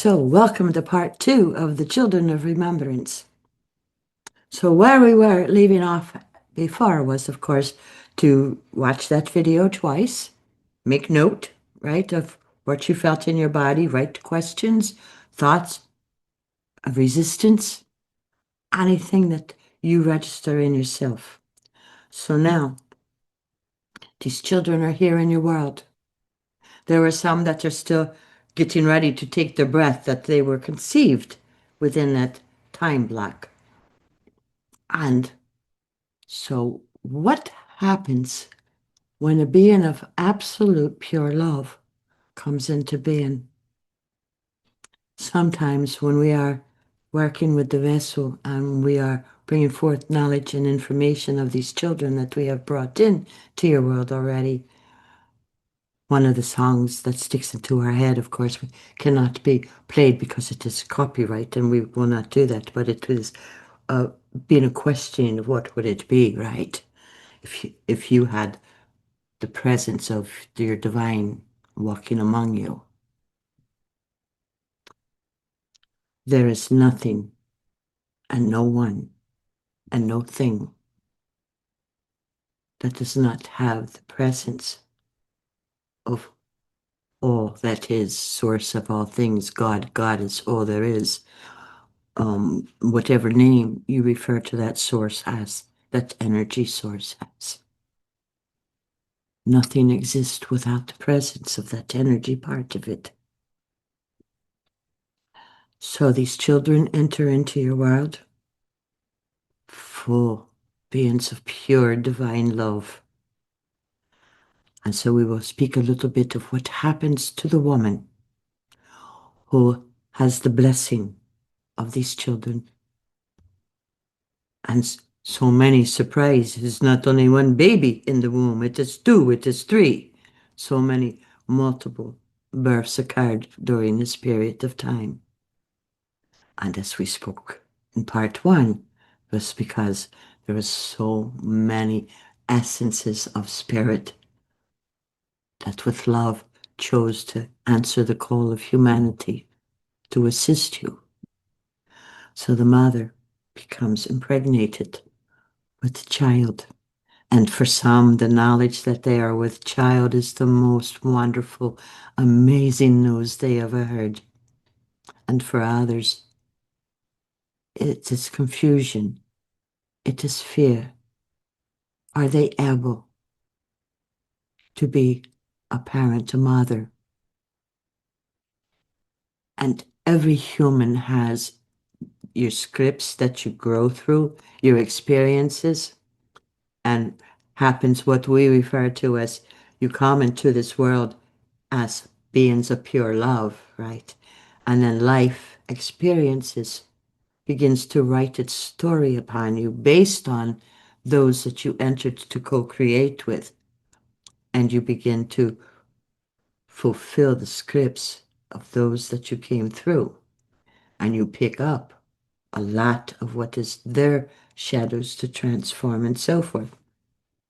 So, welcome to part 2 of the Children of Remembrance. So, where we were leaving off before was, of course, to watch that video twice, make note, right, of what you felt in your body, write questions, thoughts of resistance, anything that you register in yourself. So now, these children are here in your world. There are some that are still getting ready to take their breath, that they were conceived within that time block. And so, what happens when a being of absolute pure love comes into being? Sometimes, when we are working with the vessel and we are bringing forth knowledge and information of these children that we have brought in to your world already, one of the songs that sticks into our head, of course, cannot be played because it is copyright, and we will not do that. But it was being a question of what would it be, right? If you had the presence of your divine walking among you. There is nothing and no one and no thing that does not have the presence of all that is, source of all things, God. God is all there is. Whatever name you refer to that source as, that energy source as. Nothing exists without the presence of that energy part of it. So these children enter into your world full beings of pure divine love. And so we will speak a little bit of what happens to the woman who has the blessing of these children. And so many surprises, not only one baby in the womb, it is two, it is three. So many multiple births occurred during this period of time. And as we spoke in part 1, was because there are so many essences of spirit that with love chose to answer the call of humanity to assist you. So the mother becomes impregnated with the child. And for some, the knowledge that they are with child is the most wonderful, amazing news they ever heard. And for others, it is confusion. It is fear. Are they able to be a parent, a mother? And every human has your scripts that you grow through, your experiences, and happens what we refer to as you come into this world as beings of pure love, right? And then life experiences begins to write its story upon you based on those that you entered to co-create with. And you begin to fulfill the scripts of those that you came through. And you pick up a lot of what is their shadows to transform and so forth.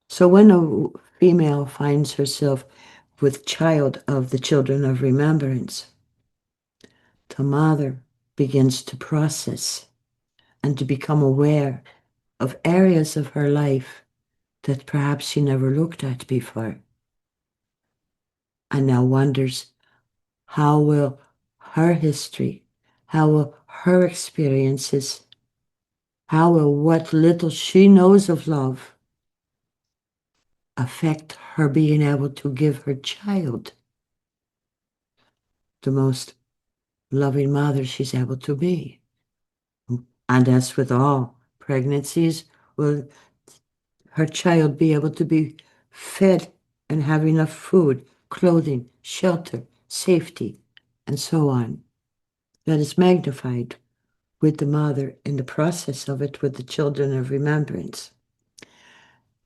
So when a female finds herself with child of the Children of Remembrance, the mother begins to process and to become aware of areas of her life that perhaps she never looked at before, and now wonders, how will her history, how will her experiences, how will what little she knows of love affect her being able to give her child the most loving mother she's able to be. And as with all pregnancies, will her child be able to be fed and have enough food, clothing, shelter, safety, and so on? That is magnified with the mother in the process of it with the Children of Remembrance.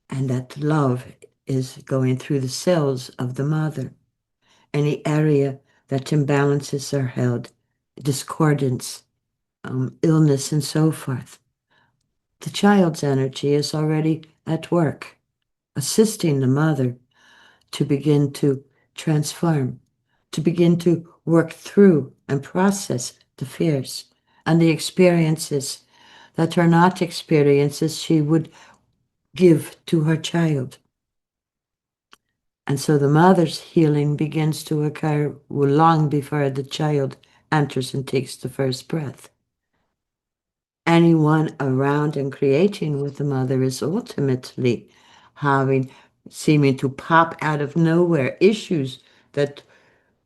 And that love is going through the cells of the mother. Any area that imbalances are held, discordance, illness, and so forth. The child's energy is already at work, assisting the mother to begin to transform, to begin to work through and process the fears and the experiences that are not experiences she would give to her child. And so the mother's healing begins to occur long before the child enters and takes the first breath. Anyone around and creating with the mother is ultimately having, seeming to pop out of nowhere, issues that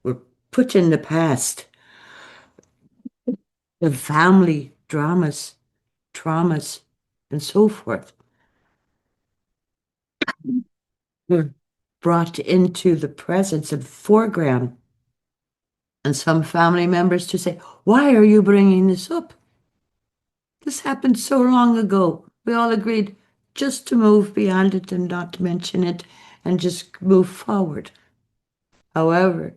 were put in the past, the family dramas, traumas, and so forth, were brought into the presence and foreground. And some family members to say, why are you bringing this up? This happened so long ago. We all agreed just to move beyond it and not to mention it and just move forward. However,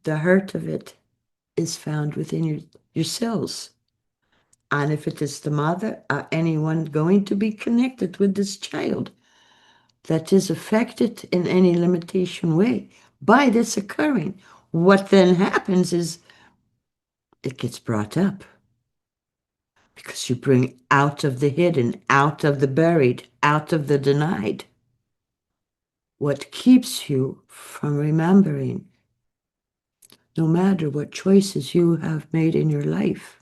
the hurt of it is found within yourselves. And if it is the mother or anyone going to be connected with this child that is affected in any limitation way by this occurring, what then happens is it gets brought up. Because you bring out of the hidden, out of the buried, out of the denied, what keeps you from remembering, no matter what choices you have made in your life,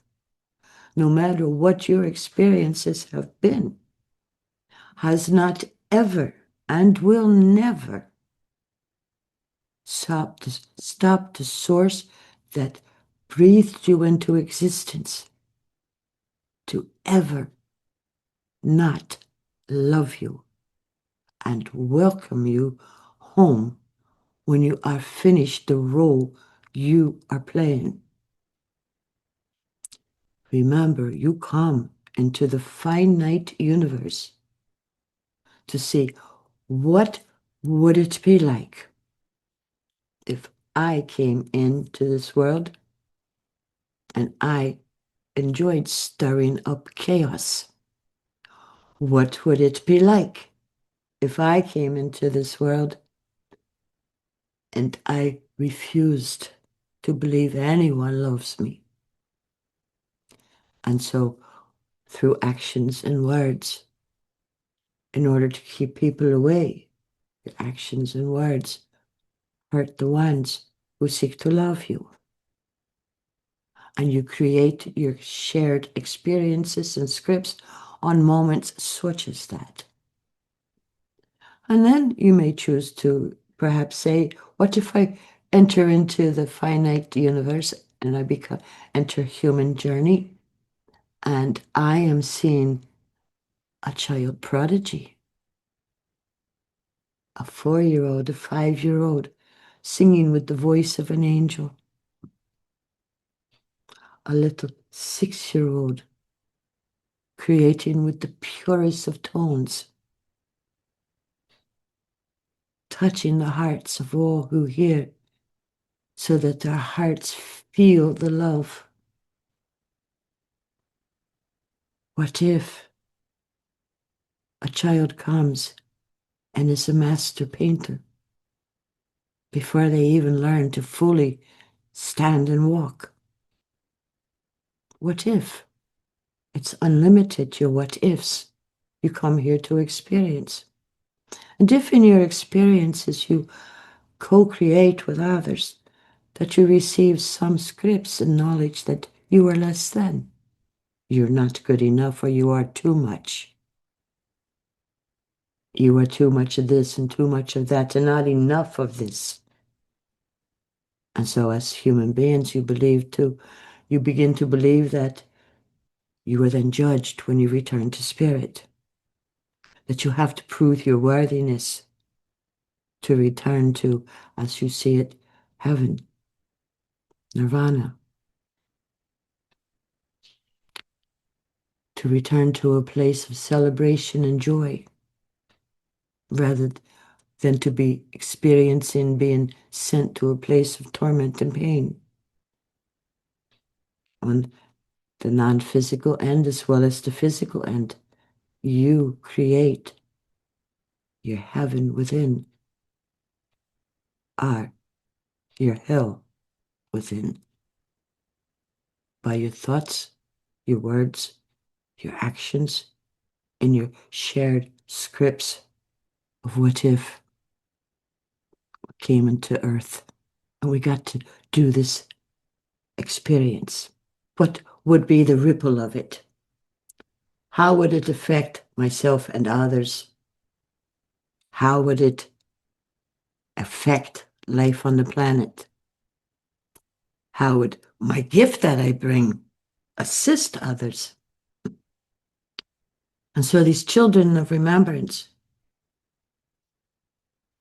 no matter what your experiences have been, has not ever and will never stop the source that breathed you into existence to ever not love you and welcome you home when you are finished the role you are playing. Remember, you come into the finite universe to see what would it be like if I came into this world and I enjoyed stirring up chaos. What would it be like if I came into this world and I refused to believe anyone loves me? And so, through actions and words, in order to keep people away, your actions and words hurt the ones who seek to love you. And you create your shared experiences and scripts on moments such as that. And then you may choose to perhaps say, what if I enter into the finite universe and I enter human journey and I am seeing a child prodigy, a 4-year-old, a 5-year-old, singing with the voice of an angel, a little 6-year-old, creating with the purest of tones, touching the hearts of all who hear, so that their hearts feel the love. What if a child comes and is a master painter before they even learn to fully stand and walk? What if? It's unlimited, your what ifs. You come here to experience. And if in your experiences you co-create with others, that you receive some scripts and knowledge that you are less than, you're not good enough, or you are too much. You are too much of this and too much of that and not enough of this. And so as human beings, you begin to believe that you are then judged when you return to spirit, that you have to prove your worthiness to return to, as you see it, heaven, nirvana, to return to a place of celebration and joy, rather than to be experiencing being sent to a place of torment and pain. On the non-physical end as well as the physical end, you create your heaven within, or your hell within. by your thoughts, your words, your actions, and your shared scripts of what if came into earth and we got to do this experience. What would be the ripple of it? How would it affect myself and others? How would it affect life on the planet? How would my gift that I bring assist others? And so these children of remembrance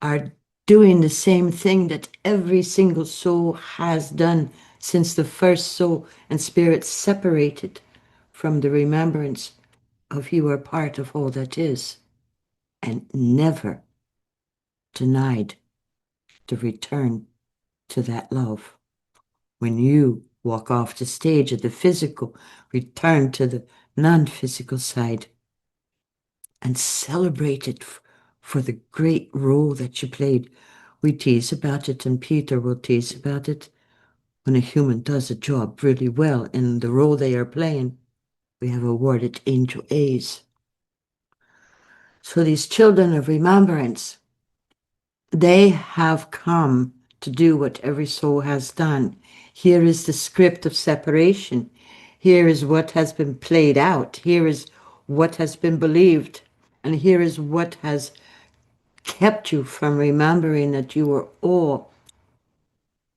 are doing the same thing that every single soul has done since the first soul and spirit separated from the remembrance of you are part of all that is, and never denied the return to that love. When you walk off the stage of the physical, return to the non-physical side and celebrate it for the great role that you played. We tease about it, and Peter will tease about it. When a human does a job really well in the role they are playing, we have awarded angel A's. So these children of remembrance, they have come to do what every soul has done. Here is the script of separation. Here is what has been played out. Here is what has been believed. And here is what has kept you from remembering that you were all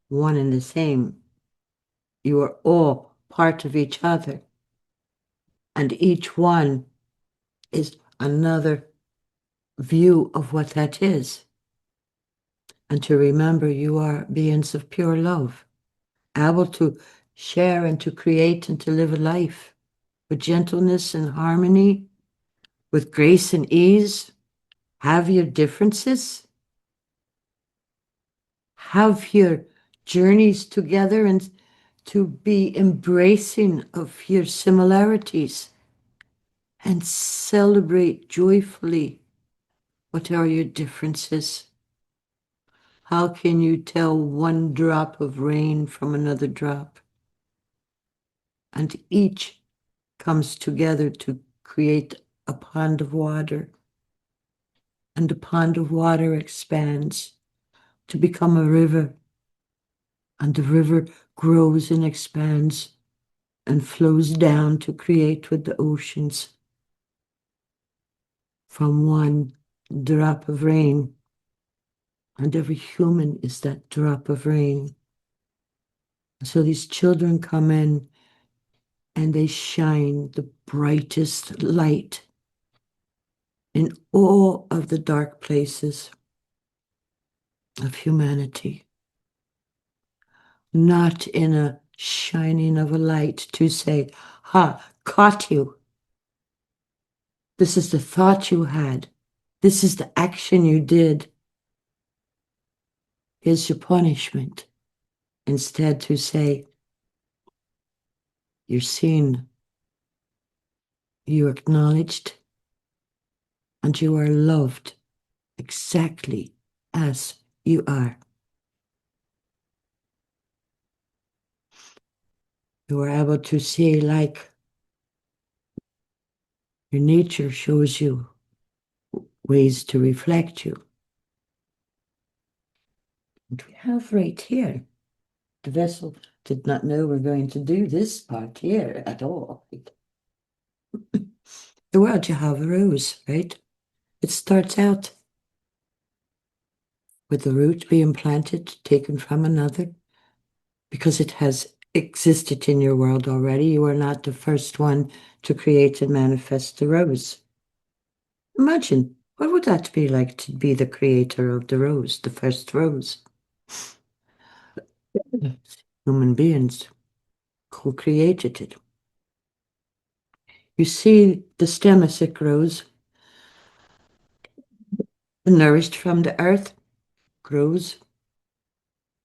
one and the same. You are all part of each other. And each one is another view of what that is. And to remember you are beings of pure love, able to share and to create and to live a life with gentleness and harmony, with grace and ease. Have your differences, have your journeys together, and to be embracing of your similarities and celebrate joyfully what are your differences. How can you tell one drop of rain from another drop? And each comes together to create a pond of water. And the pond of water expands to become a river. And the river grows and expands and flows down to create with the oceans. From one drop of rain, and every human is that drop of rain. So these children come in and they shine the brightest light in all of the dark places of humanity. Not in a shining of a light to say, ha, caught you. This is the thought you had. This is the action you did. Here's your punishment. Instead to say, you're seen, you're acknowledged, and you are loved exactly as you are. You are able to see, like your nature shows you ways to reflect you. And we have right here, the vessel did not know we're going to do this part here at all. The world, you have a rose, right? It starts out with the root being planted, taken from another, because it has existed in your world already. You are not the first one to create and manifest the rose. Imagine, what would that be like to be the creator of the rose, the first rose? Human beings who created it. You see the stem as it grows, nourished from the earth, grows,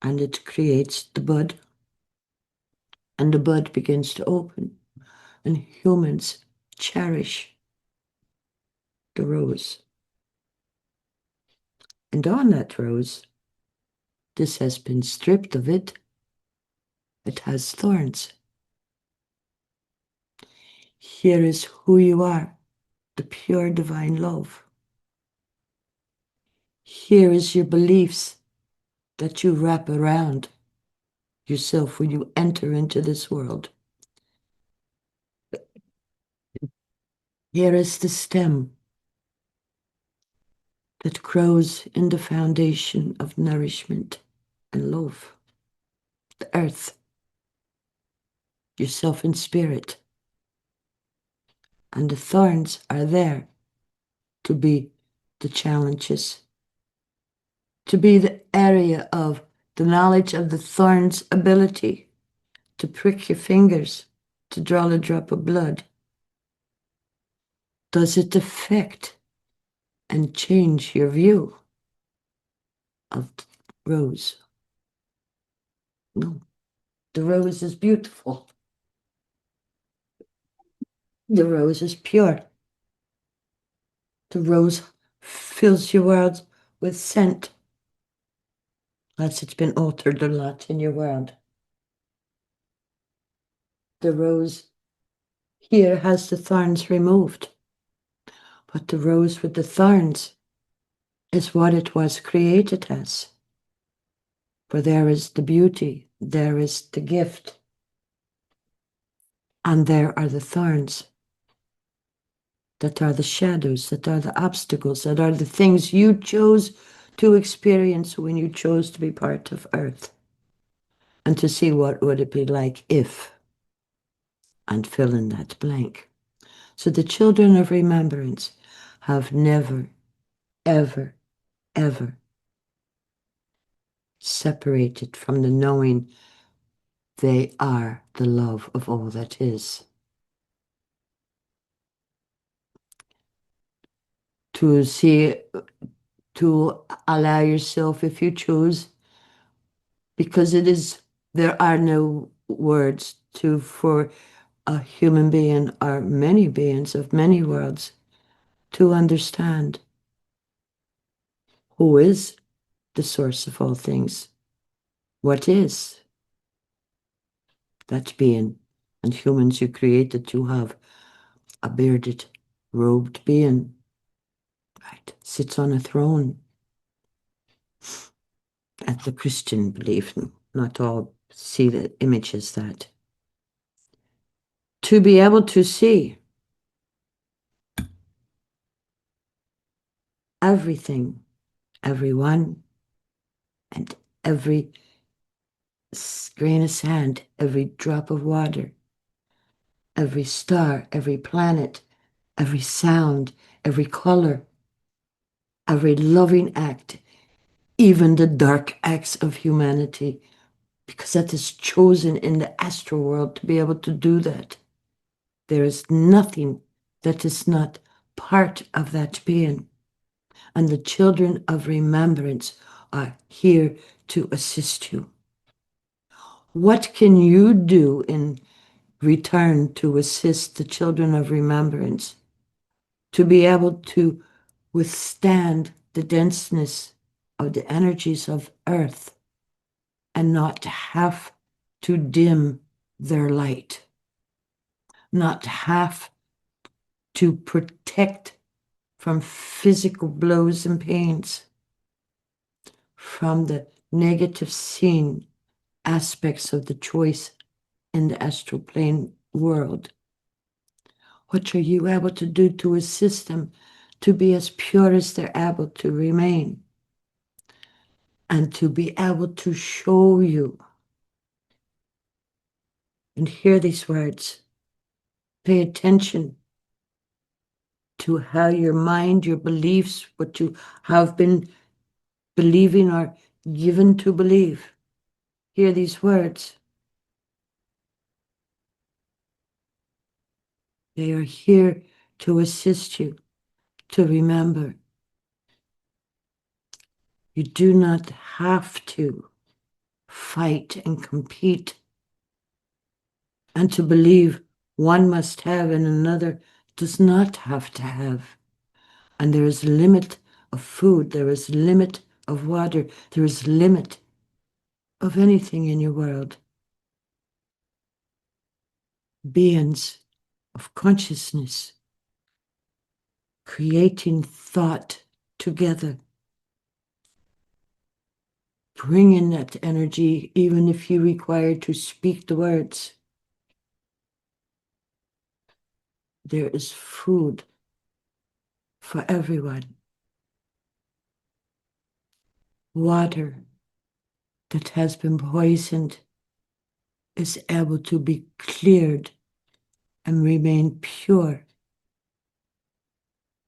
and it creates the bud. And the bud begins to open, and humans cherish the rose. And on that rose, this has been stripped of it. It has thorns. Here is who you are, the pure divine love. Here is your beliefs that you wrap around yourself when you enter into this world. Here is the stem that grows in the foundation of nourishment and love. The earth, yourself in spirit. And the thorns are there to be the challenges, to be the area of the knowledge of the thorn's ability to prick your fingers, to draw a drop of blood. Does it affect and change your view of the rose? No. The rose is beautiful. The rose is pure. The rose fills your world with scent. Unless it's been altered a lot in your world. The rose here has the thorns removed. But the rose with the thorns is what it was created as. For there is the beauty, there is the gift, and there are the thorns that are the shadows, that are the obstacles, that are the things you chose to experience when you chose to be part of Earth, and to see what would it be like if, and fill in that blank. So the children of remembrance have never, ever, ever separated from the knowing they are the love of all that is. To see, to allow yourself, if you choose, because there are no words for a human being or many beings of many worlds to understand who is the source of all things, what is that being. And humans you created to have a bearded, robed being, right, sits on a throne. At the Christian belief, not all see the image as that. To be able to see everything, everyone, and every grain of sand, every drop of water, every star, every planet, every sound, every color, every loving act, even the dark acts of humanity, because that is chosen in the astral world to be able to do that. There is nothing that is not part of that being. And the children of remembrance are here to assist you. What can you do in return to assist the children of remembrance to be able to withstand the denseness of the energies of earth and not have to dim their light, not have to protect from physical blows and pains, from the negative seen aspects of the choice in the astral plane world? What are you able to do to assist them to be as pure as they're able to remain, and to be able to show you and hear these words? Pay attention to how your mind, your beliefs, what you have been believing or given to believe. Hear these words. They are here to assist you to remember. You do not have to fight and compete and to believe one must have and another does not have to have. And there is a limit of food, there is a limit of water, there is a limit of anything in your world. Beings of consciousness, creating thought together. Bring in that energy, even if you require to speak the words. There is food for everyone. Water that has been poisoned is able to be cleared and remain pure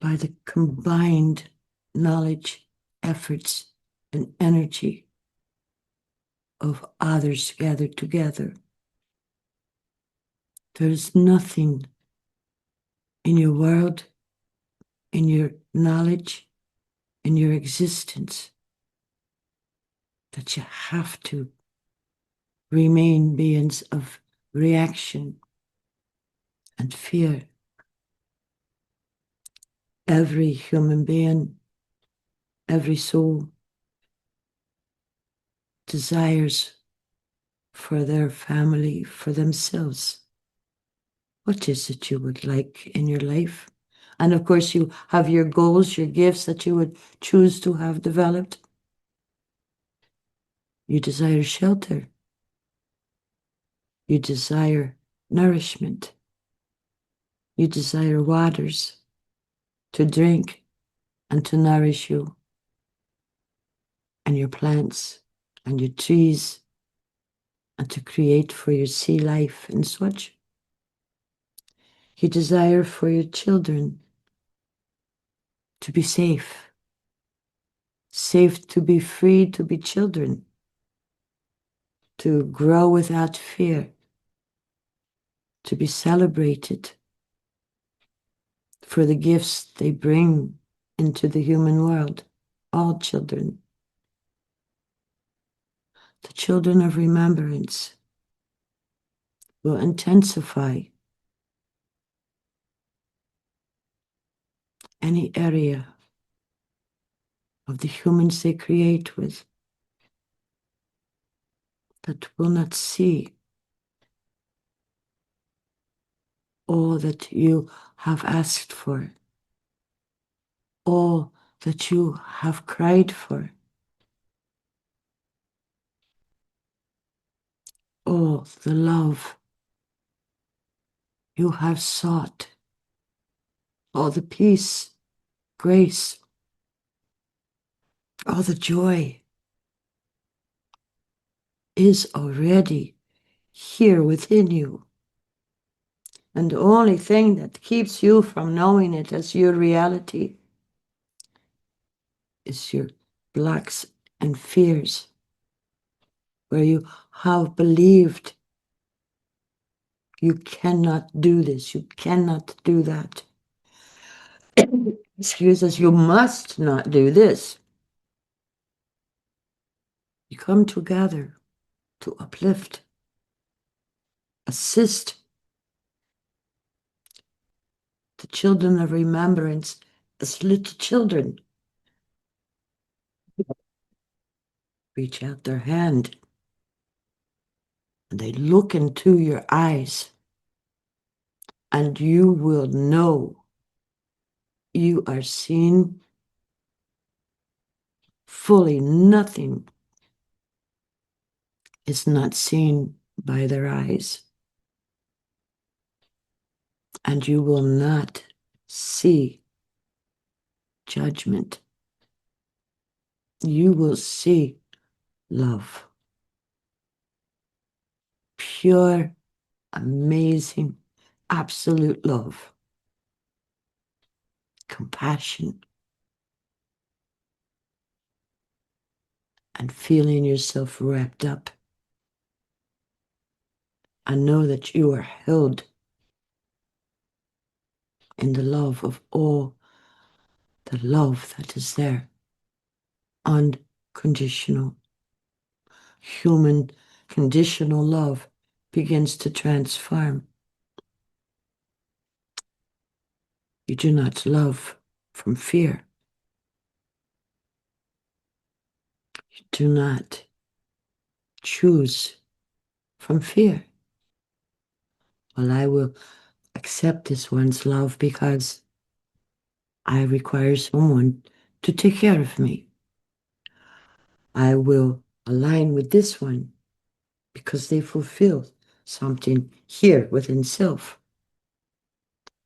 by the combined knowledge, efforts, and energy of others gathered together. There is nothing in your world, in your knowledge, in your existence that you have to remain beings of reaction and fear. Every human being, every soul desires for their family, for themselves. What is it you would like in your life? And of course, you have your goals, your gifts that you would choose to have developed. You desire shelter. You desire nourishment. You desire waters to drink and to nourish you and your plants and your trees and to create for your sea life and such. You desire for your children to be safe, safe to be free, to be children, to grow without fear, to be celebrated for the gifts they bring into the human world, all children. The children of remembrance will intensify any area of the humans they create with that will not see all that you have asked for, all that you have cried for, all the love you have sought, all the peace, grace, all the joy is already here within you. And the only thing that keeps you from knowing it as your reality is your blocks and fears, where you have believed you cannot do this, you cannot do that. Excuses, you must not do this. You come together to uplift, assist the children of remembrance as little children. Reach out their hand and they look into your eyes, and you will know you are seen fully. Nothing is not seen by their eyes, and you will not see judgment. You will see love. Pure, amazing, absolute love. Compassion. And feeling yourself wrapped up. And know that you are held in the love of all the love that is there. Unconditional. Human conditional love begins to transform. You do not love from fear. You do not choose from fear. Well, I will accept this one's love because I require someone to take care of me. I will align with this one because they fulfill something here within self.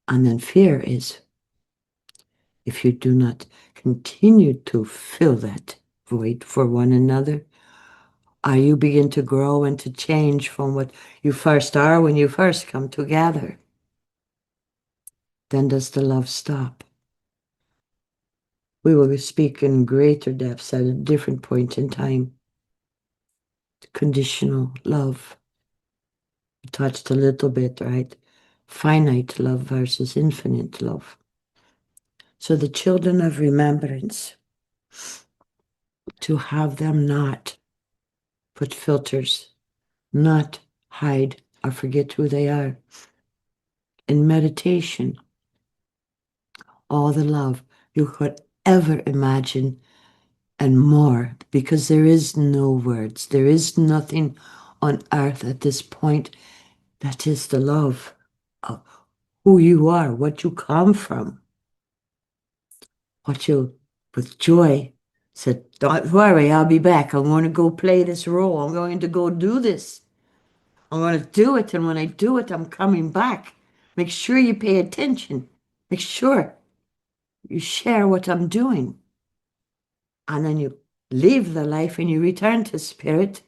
And then fear is if you do not continue to fill that void for one another, you begin to grow and to change from what you first are when you first come together. Then does the love stop? We will speak in greater depths at a different point in time. Conditional love. We touched a little bit, right? Finite love versus infinite love. So the children of remembrance, to have them not put filters, not hide or forget who they are. In meditation, all the love you could ever imagine and more, because there is no words. There is nothing on earth at this point that is the love of who you are, what you come from, what you, with joy, said, don't worry, I'll be back. I'm going to go play this role. I'm going to go do this. I'm going to do it. And when I do it, I'm coming back. Make sure you pay attention. Make sure you share what I'm doing. And then you leave the life and you return to spirit.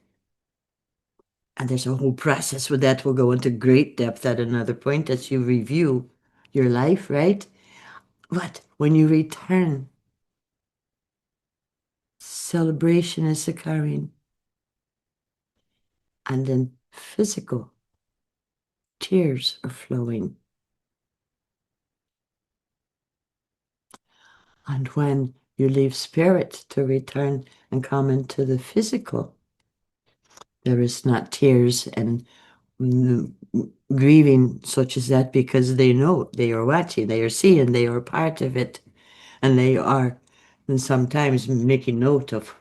And there's a whole process with that. We'll go into great depth at another point as you review your life, right? But when you return, celebration is occurring. And then physical tears are flowing. And when you leave spirit to return and come into the physical, there is not tears and grieving such as that, because they know, they are watching, they are seeing, they are part of it, and they are, and sometimes making note of,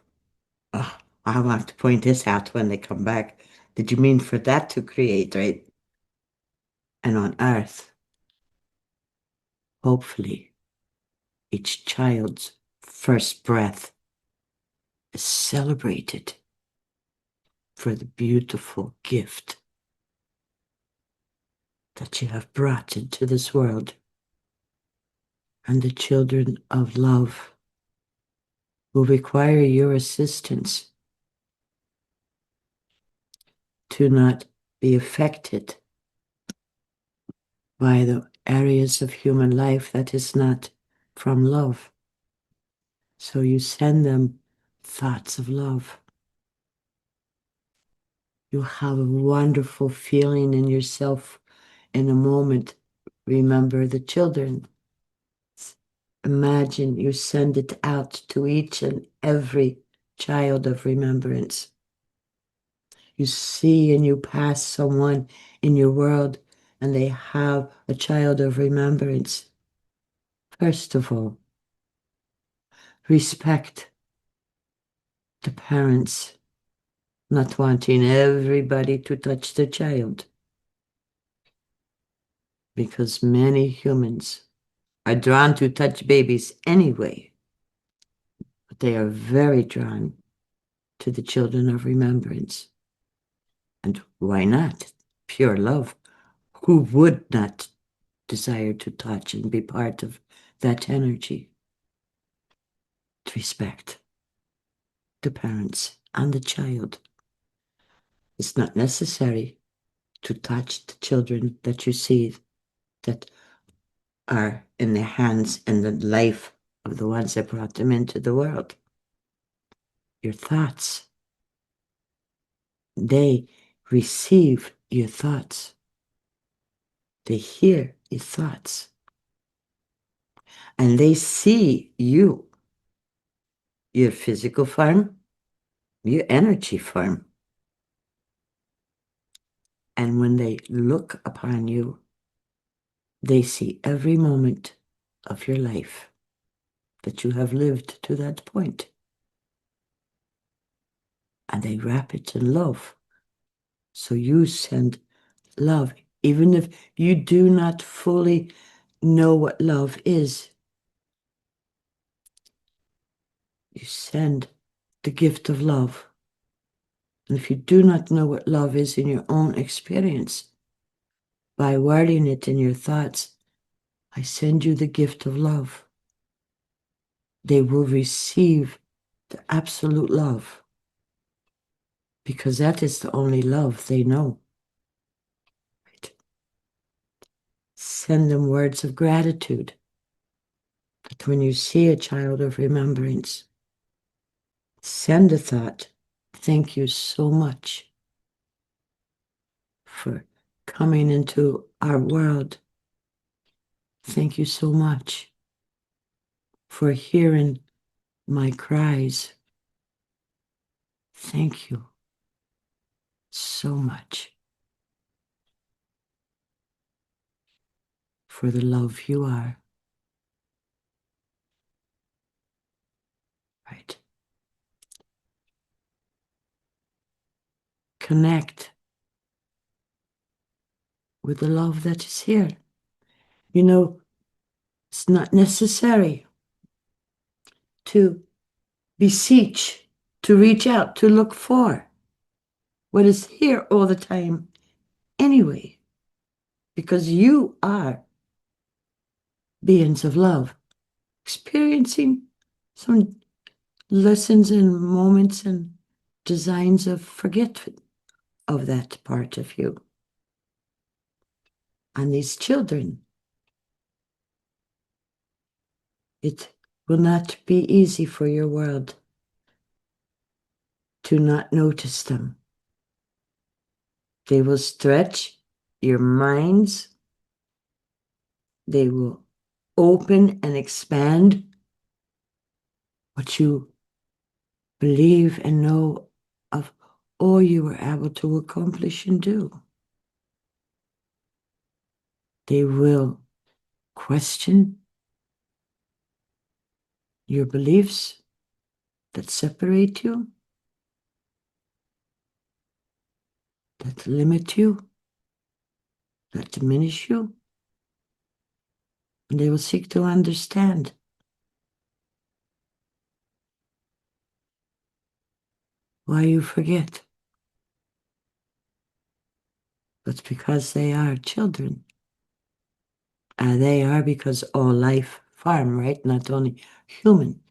oh, I want to point this out when they come back. Did you mean for that to create, right? And on earth, hopefully, each child's first breath is celebrated for the beautiful gift that you have brought into this world. And the children of love will require your assistance to not be affected by the areas of human life that is not from love. So you send them thoughts of love. You have a wonderful feeling in yourself in a moment. Remember the children. Imagine you send it out to each and every child of remembrance. You see and you pass someone in your world and they have a child of remembrance. First of all, respect the parents not wanting everybody to touch the child, because many humans are drawn to touch babies anyway, but they are very drawn to the children of remembrance. And why not? Pure love. Who would not desire to touch and be part of that energy? Respect the parents and the child. It's not necessary to touch the children that you see that are in the hands and the life of the ones that brought them into the world. Your thoughts, they receive your thoughts. They hear your thoughts. And they see you, your physical form, your energy form. And when they look upon you, they see every moment of your life that you have lived to that point. And they wrap it in love. So you send love Even if you do not fully know what love is, you send the gift of love. And if you do not know what love is in your own experience, by wording it in your thoughts, I send you the gift of love. They will receive the absolute love because that is the only love they know. Right? Send them words of gratitude. That when you see a child of remembrance, send a thought, thank you so much for coming into our world. Thank you so much for hearing my cries. Thank you so much for the love you are. Right? Connect with the love that is here. You know, it's not necessary to beseech, to reach out, to look for what is here all the time anyway, because you are beings of love, experiencing some lessons and moments and designs of forget of that part of you. And these children, it will not be easy for your world to not notice them. They will stretch your minds. They will open and expand what you believe and know of all you were able to accomplish and do. They will question your beliefs that separate you, that limit you, that diminish you. And they will seek to understand why you forget. But because they are children. And they are because all life form, right? Not only human.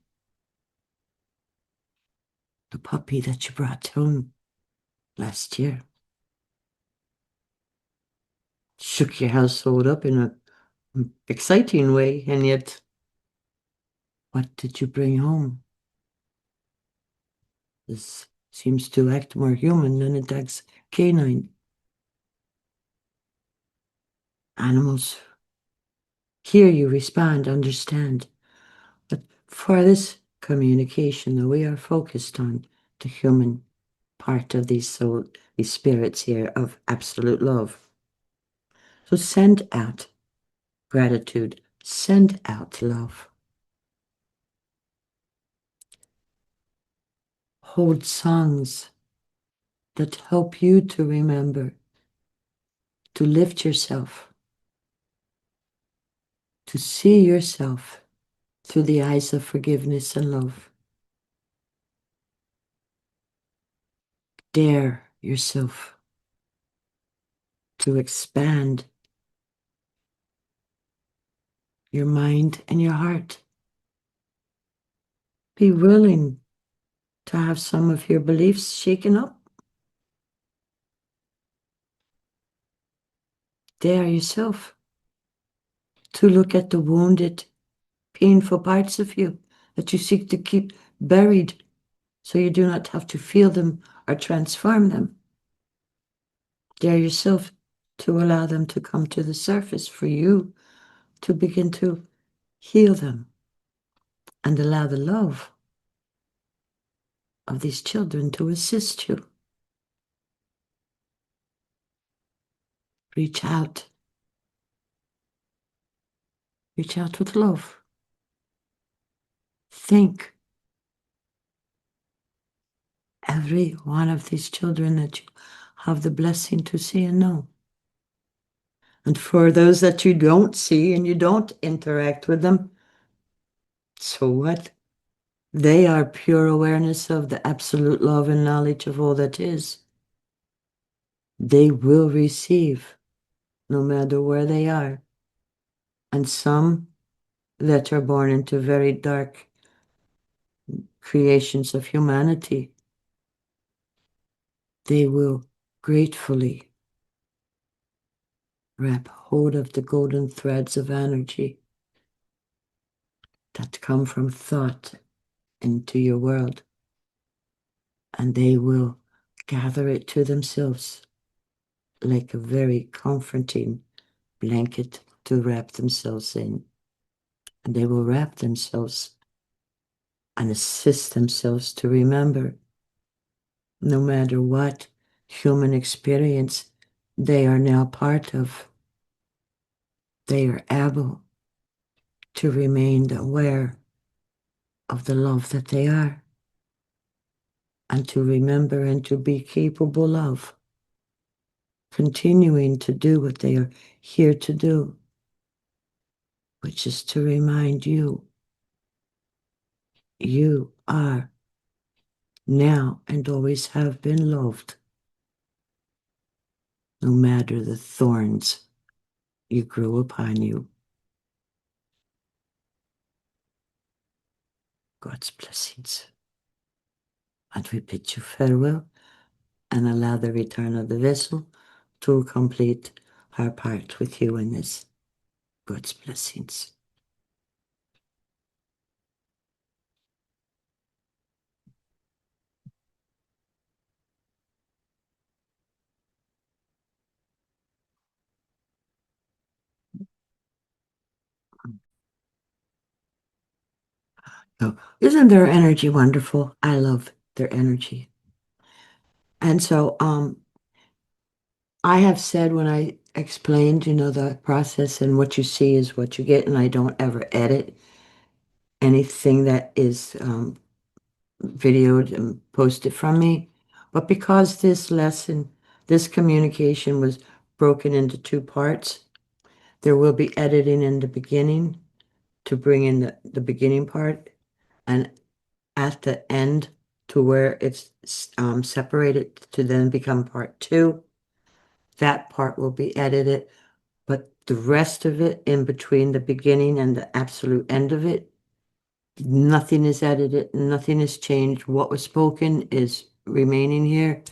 The puppy that you brought home last year shook your household up in an exciting way, and yet, what did you bring home? This seems to act more human than it acts canine. Animals hear you, respond, understand. But for this communication that we are focused on, the human part of these soul, these spirits here of absolute love. So send out gratitude, send out love. Hold songs that help you to remember, to lift yourself, to see yourself through the eyes of forgiveness and love. Dare yourself to expand your mind and your heart. Be willing to have some of your beliefs shaken up. Dare yourself to look at the wounded, painful parts of you that you seek to keep buried so you do not have to feel them or transform them. Dare yourself to allow them to come to the surface for you to begin to heal them and allow the love of these children to assist you. Reach out. Reach out with love. Think every one of these children that you have the blessing to see and know. And for those that you don't see and you don't interact with them, so what? They are pure awareness of the absolute love and knowledge of all that is. They will receive no matter where they are. And some that are born into very dark creations of humanity, they will gratefully wrap hold of the golden threads of energy that come from thought into your world, and they will gather it to themselves like a very comforting blanket to wrap themselves in. And they will wrap themselves and assist themselves to remember no matter what human experience they are now part of, they are able to remain aware of the love that they are and to remember and to be capable of continuing to do what they are here to do, which is to remind you, you are now and always have been loved, no matter the thorns you grew upon you. God's blessings. And we bid you farewell and allow the return of the vessel to complete our part with you in this. God's blessings. So, isn't their energy wonderful? I love their energy. And so, I have said when I explained, the process and what you see is what you get, and I don't ever edit anything that is videoed and posted from me. But because this lesson, this communication was broken into two parts, there will be editing in the beginning to bring in the beginning part, and at the end to where it's separated to then become part two. That part will be edited, but the rest of it in between the beginning and the absolute end of it, nothing is edited, nothing is changed. What was spoken is remaining here.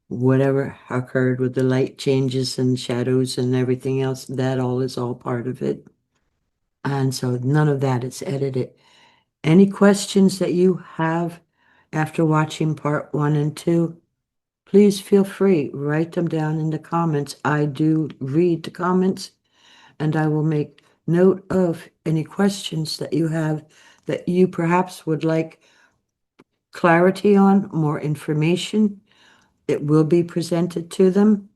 Whatever occurred with the light changes and shadows and everything else, that all is all part of it. And so none of that is edited. Any questions that you have after watching part 1 and 2, please feel free, write them down in the comments. I do read the comments, and I will make note of any questions that you have that you perhaps would like clarity on, more information. It will be presented to them,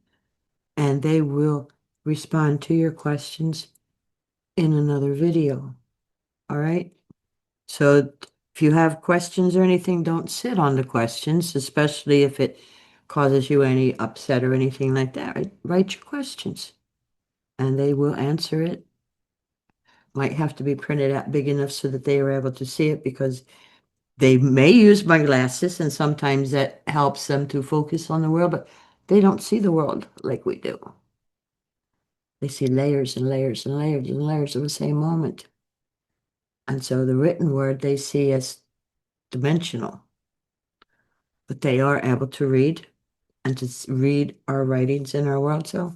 and they will respond to your questions in another video. All right? So if you have questions or anything, don't sit on the questions, especially if it causes you any upset or anything like that. Write your questions, and they will answer it. Might have to be printed out big enough so that they are able to see it, because they may use my glasses, and sometimes that helps them to focus on the world, but they don't see the world like we do. They see layers and layers and layers and layers of the same moment. And so the written word they see as dimensional, but they are able to read and to read our writings in our world. So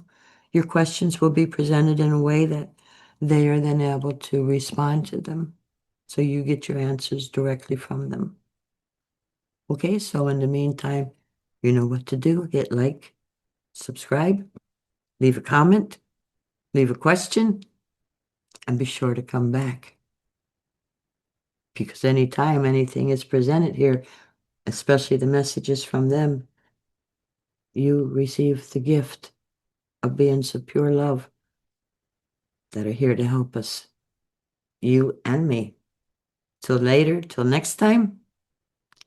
your questions will be presented in a way that they are then able to respond to them. So you get your answers directly from them. Okay, so in the meantime, you know what to do. Hit like, subscribe, leave a comment, leave a question, and be sure to come back. Because anytime anything is presented here, especially the messages from them, you receive the gift of beings of pure love that are here to help us, you and me. Till later, till next time,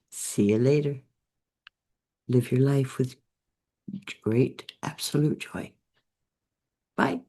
see you later. Live your life with great absolute joy. Bye.